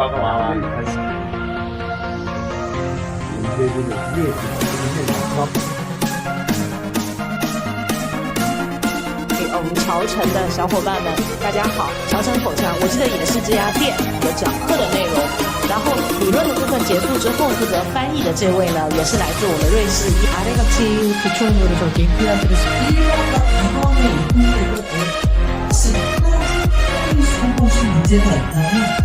干嘛？开始，有一些这个猎奇的现场。我们侨城的小伙伴们，大家好！侨城口腔，我记得演的是这家店的讲课的内容。然后理论的部分结束之后，负责翻译的这位呢，也是来自我们瑞士。아래같이 구청으로서 대표한테 이거는 이거는 10가지 성공시 문제가 있다면